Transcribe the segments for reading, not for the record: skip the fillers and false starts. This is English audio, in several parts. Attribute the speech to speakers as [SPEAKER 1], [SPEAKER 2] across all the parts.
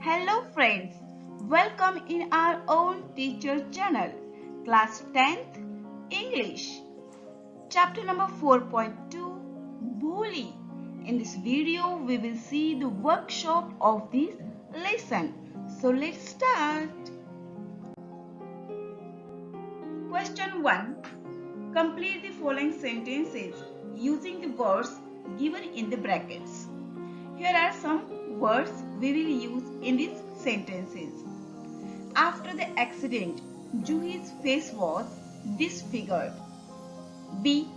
[SPEAKER 1] Hello friends, welcome in our own teacher channel, class 10th English, chapter number 4.2, bholi. In this video, we will see the workshop of this lesson. So let's start. Question 1. Complete the following sentences using the words given in the brackets. Here are some words we will use in these sentences. After the accident, Juhi's face was disfigured. B.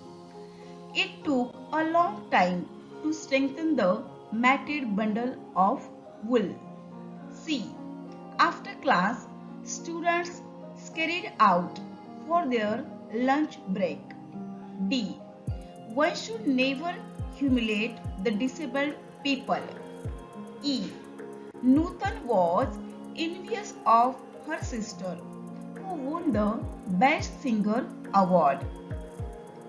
[SPEAKER 1] It took a long time to strengthen the matted bundle of wool. C. After class, students scurried out for their lunch break. D. One should never humiliate the disabled people. E. Nutan was envious of her sister, who won the Best Singer award.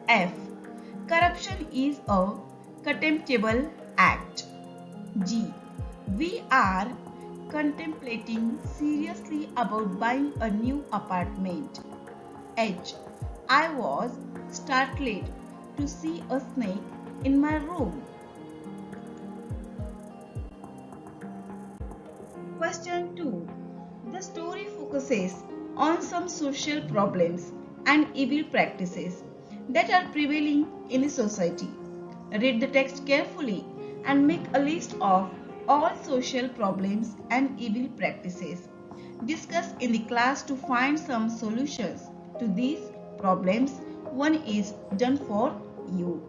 [SPEAKER 1] F. Corruption is a contemptible act. G. We are contemplating seriously about buying a new apartment. H. I was startled to see a snake in my room. Question 2. The story focuses on some social problems and evil practices that are prevailing in the society. Read the text carefully and make a list of all social problems and evil practices. Discuss in the class to find some solutions to these problems. One is done for you.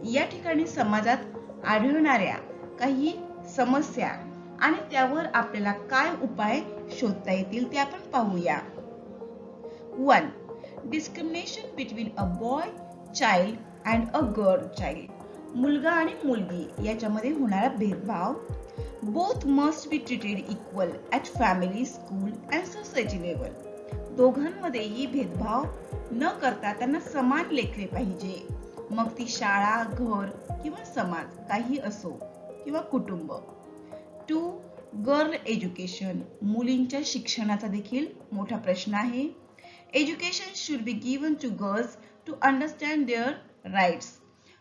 [SPEAKER 1] या ठिकाणी समाजात आढळणाऱ्या काही समस्या आणि त्यावर आपल्याला काय उपाय शोधता येतील ते आपण पाहूया. 1. Discrimination between a boy child and a girl child. मुलगा आणि मुलगी याच्यामध्ये होणारा भेदभाव. Both must be treated equal at family, school and society level. दोघांमध्येही भेदभाव न करता त्यांना समान लेखले पाहिजे. मग ती शाळा, घर किंवा समाज काही असो किंवा कुटुंब. 2. Girl education. मुलींच्या शिक्षणाचा देखील मोठा प्रश्न आहे. Education should be given to girls to understand their rights.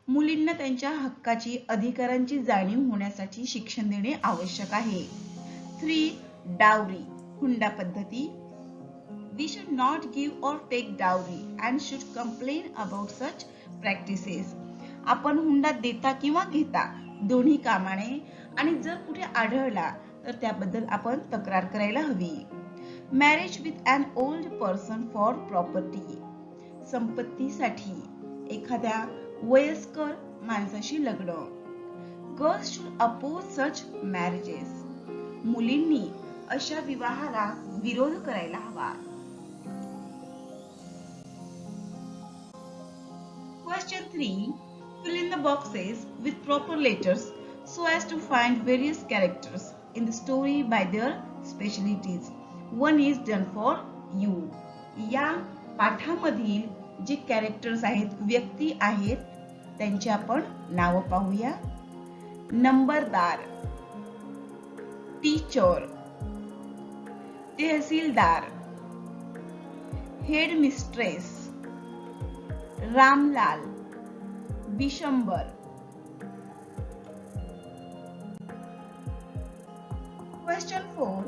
[SPEAKER 1] मुलींना त्यांच्या हक्काची, अधिकारांची जाणीव होण्यासाठी शिक्षण देणे आवश्यक आहे. 3. डावरी. हुंडा पद्धती. We should not give or take dowry and should complain about such practices. आपण हुंडा देता किंवा घेता दोन्ही कामाने आणि जर कुठे आढळला तर त्याबद्दल आपण तक्रार करायला हवी. Marriage with an old person for property. संपत्तीसाठी एखाद्या वयस्कर माणसाशी लग्न. Girls should oppose such marriages. मुलींनी अशा विवाहाला विरोध करायला हवा. Question 3. Fill in the boxes with proper letters so as to find various characters in the story by their specialties. One is done for you. या पाठामधील जे कॅरेक्टर्स आहेत, व्यक्ती आहेत, त्यांची आपण नाव पाहूया. Numberdar, teacher, tehsildar, headmistress, Ramlal, Bishambar. Question 4.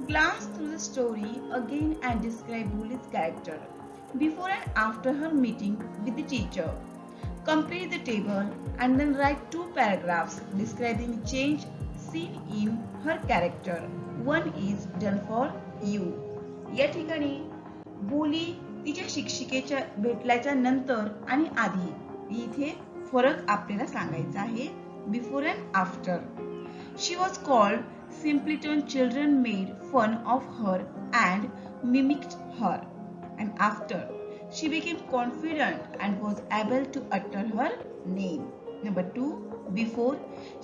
[SPEAKER 1] Glance through the story again and describe Bhuli's character before and after her meeting with the teacher. Complete the table and then write 2 paragraphs describing the change seen in her character. One is done for you. या ठिकाणी भोली तिच्या शिक्षिकेच्या भेटल्याच्या नंतर आणि आधी इथे फरक आपल्याला सांगायचा आहे. Before and after. She was called simpleton. Children made fun of her and mimicked her. And after, she became confident and was able to utter her name. Number 2. Before,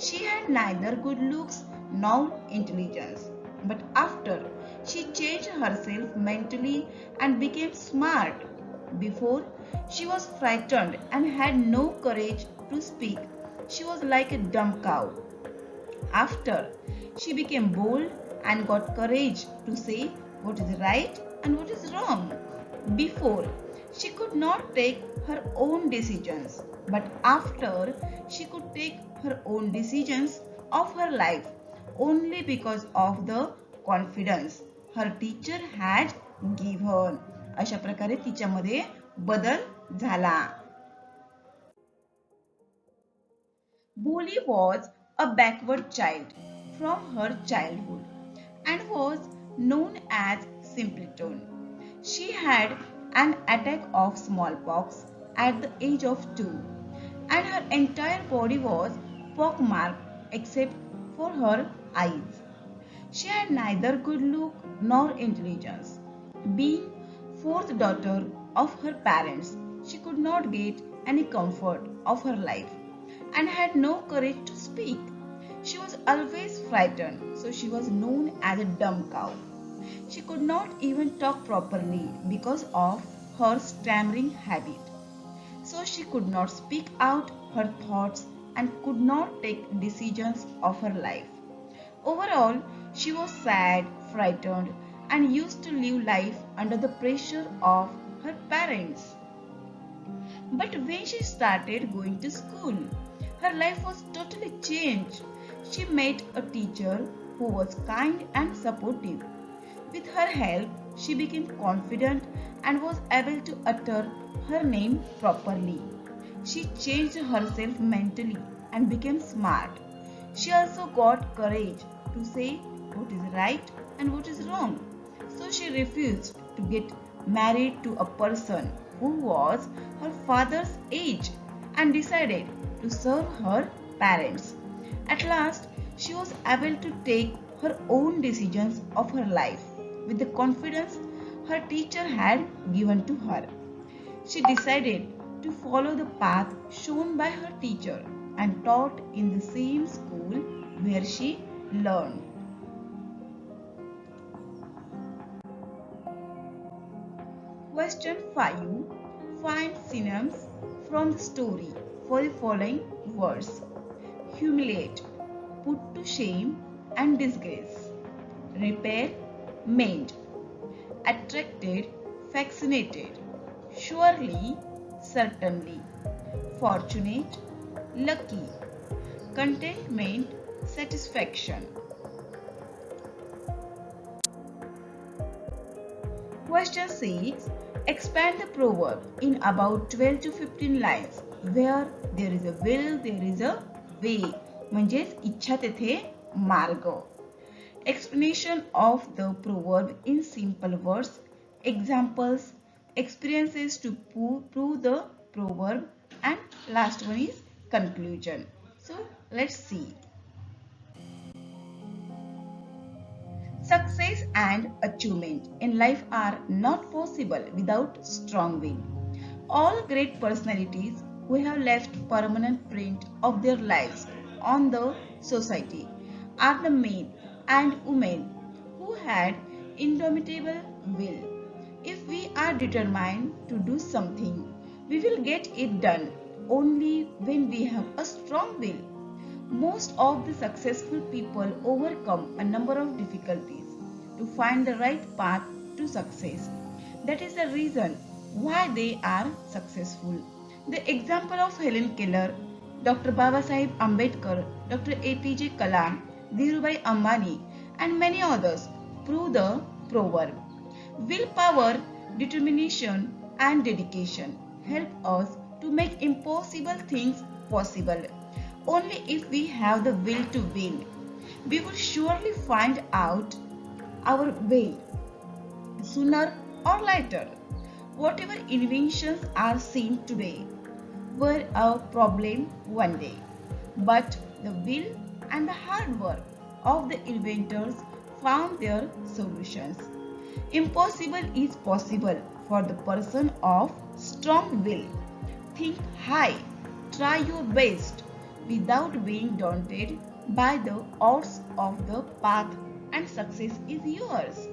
[SPEAKER 1] she had neither good looks nor intelligence. But after, she changed herself mentally and became smart. Before, she was frightened and had no courage to speak. She was like a dumb cow. After, she became bold and got courage to say what is right and what is wrong. Before, she could not take her own decisions, but after, she could take her own decisions of her life only because of the confidence her teacher had given. अशा प्रकारे तिच्यामध्ये बदल झाला. Bholi was a backward child from her childhood and was known as simpleton. She had an attack of smallpox at the age of 2 and her entire body was pockmarked except for her eyes. She had neither good look nor intelligence. Being fourth daughter of her parents, she could not get any comfort of her life and had no courage to speak. She was always frightened, so she was known as a dumb cow. She could not even talk properly because of her stammering habit. So she could not speak out her thoughts and could not take decisions of her life. Overall, she was sad, frightened, and used to live life under the pressure of her parents. But when she started going to school, her life was totally changed. She met a teacher who was kind and supportive. With her help, she became confident and was able to utter her name properly. She changed herself mentally and became smart. She also got courage to say what is right and what is wrong. So she refused to get married to a person who was her father's age and decided to serve her parents. At last, she was able to take her own decisions of her life with the confidence her teacher had given to her. She decided to follow the path shown by her teacher and taught in the same school where she learned. Question 5. Find synonyms from the story for the following words. Humiliate, put to shame and disgrace. Repair, mend. Attracted, fascinated. Surely, certainly. Fortunate, lucky. Contentment, satisfaction. Question 6. Expand the proverb in about 12 to 15 lines. Where there is a will, there is a way. म्हणजेच इच्छा तेथे मार्ग. Explanation of the proverb in simple words. Examples, experiences to prove the proverb, and last one is conclusion. So let's see. Success and achievement in life are not possible without strong will. All great personalities who have left permanent print of their lives on the society are the men and women who had indomitable will. If we are determined to do something, we will get it done only when we have a strong will. Most of the successful people overcome a number of difficulties to find the right path to success. That is the reason why they are successful. The example of Helen Keller, Dr. Babasaheb Ambedkar, Dr. APJ Kalam, Dhirubhai Ambani, and many others prove the proverb. Willpower, determination, and dedication help us to make impossible things possible. Only if we have the will to win, we will surely find out our way sooner or later. Whatever inventions are seen today were a problem one day, but the will and the hard work of the inventors found their solutions. Impossible is possible for the person of strong will. Think high, try your best without being daunted by the odds of the path, and success is yours.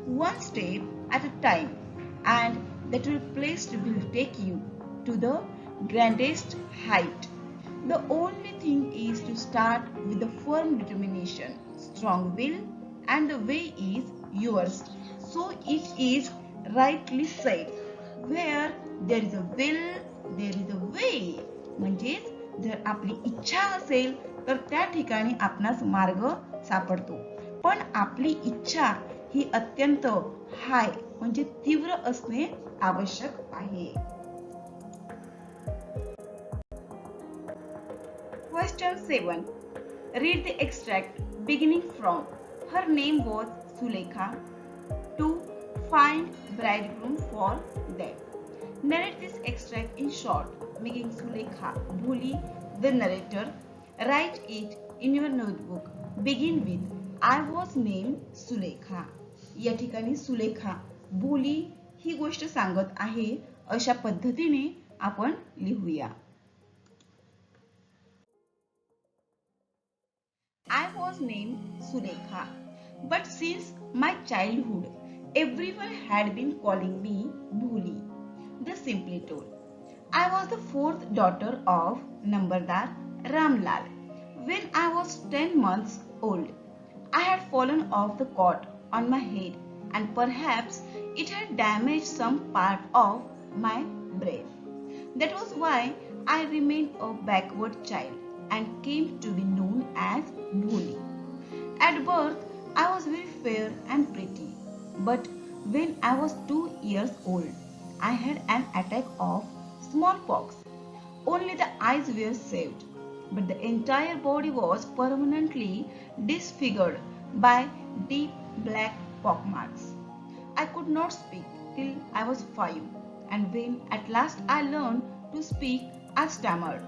[SPEAKER 1] One step at a time, and that place will take you to the grandest height. The only thing is to start with a firm determination, strong will, and the way is yours. So it is rightly said, where there is a will, there is a way. म्हणजेच जर आपली इच्छा असेल तर त्या ठिकाणी आपणास मार्ग सापडतो. पण आपली इच्छा ही अत्यंत हाय म्हणजे तीव्र असणे आवश्यक आहे. Question 7. Read the extract beginning from her name was Sulekha to find bridegroom for them. Narrate this extract in short, making Sulekha bholi the narrator. Write it in your notebook. Begin with I was named Sulekha. या ठिकाणी सुलेखा भोली ही गोष्ट सांगत आहे अशा पद्धतीने आपण लिहूया. I was named Sulekha, but since my childhood, everyone had been calling me Bholi. The simply told, I was the fourth daughter of Nambardar Ramlal. When I was 10 months old, I had fallen off the cot on my head and perhaps it had damaged some part of my brain. That was why I remained a backward child and came to be known as Bholi. At birth, I was very fair and pretty, but when I was 2 years old, I had an attack of smallpox. Only the eyes were saved, but the entire body was permanently disfigured by deep black pockmarks. I could not speak till I was 5, and when at last I learned to speak, I stammered.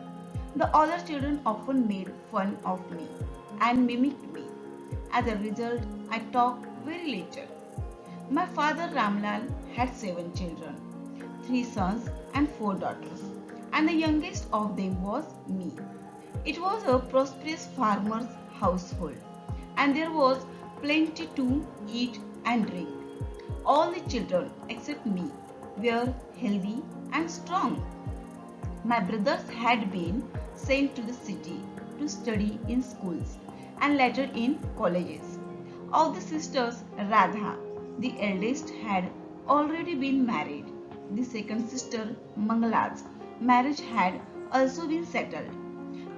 [SPEAKER 1] The other children often made fun of me and mimicked me. As a result, I talked very little. My father Ramlal had 7 children, 3 sons and 4 daughters, and the youngest of them was me. It was a prosperous farmer's household, and there was plenty to eat and drink. All the children except me were healthy and strong. My brothers had been sent to the city to study in schools and later in colleges. Of the sisters, Radha, the eldest, had already been married. The second sister, Mangala's marriage had also been settled.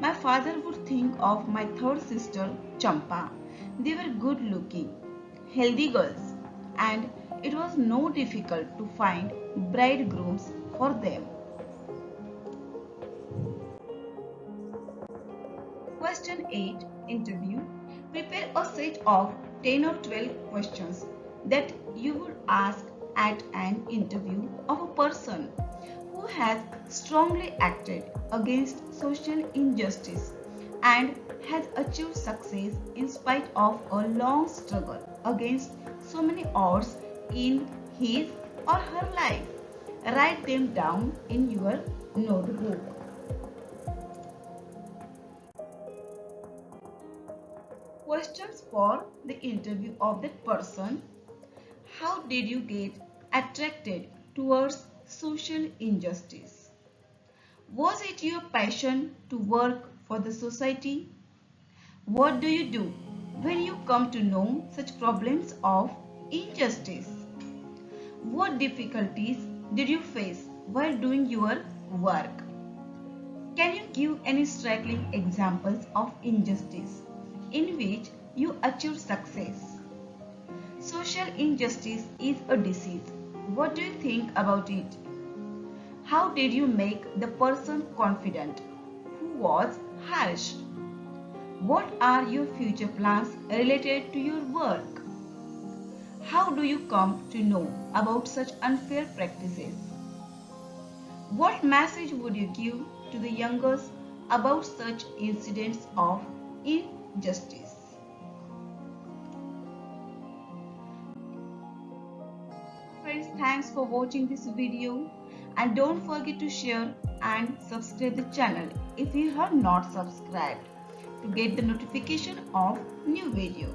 [SPEAKER 1] My father would think of my third sister, Champa. They were good looking, healthy girls, and it was no difficult to find bridegrooms for them. Question 8. Interview. Prepare a set of 10 or 12 questions that you would ask at an interview of a person who has strongly acted against social injustice and has achieved success in spite of a long struggle against so many odds in his or her life. Write them down in your notebook. Questions for the interview of that person. How did you get attracted towards social injustice? Was it your passion to work for the society? What do you do when you come to know such problems of injustice? What difficulties did you face while doing your work? Can you give any striking examples of injustice in which you achieved success? Social injustice is a disease. What do you think about it? How did you make the person confident who was harsh? What are your future plans related to your work? How do you come to know about such unfair practices? What message would you give to the youngers about such incidents of injustice? Friends, thanks for watching this video, and don't forget to share and subscribe the channel if you have not subscribed to get the notification of new video.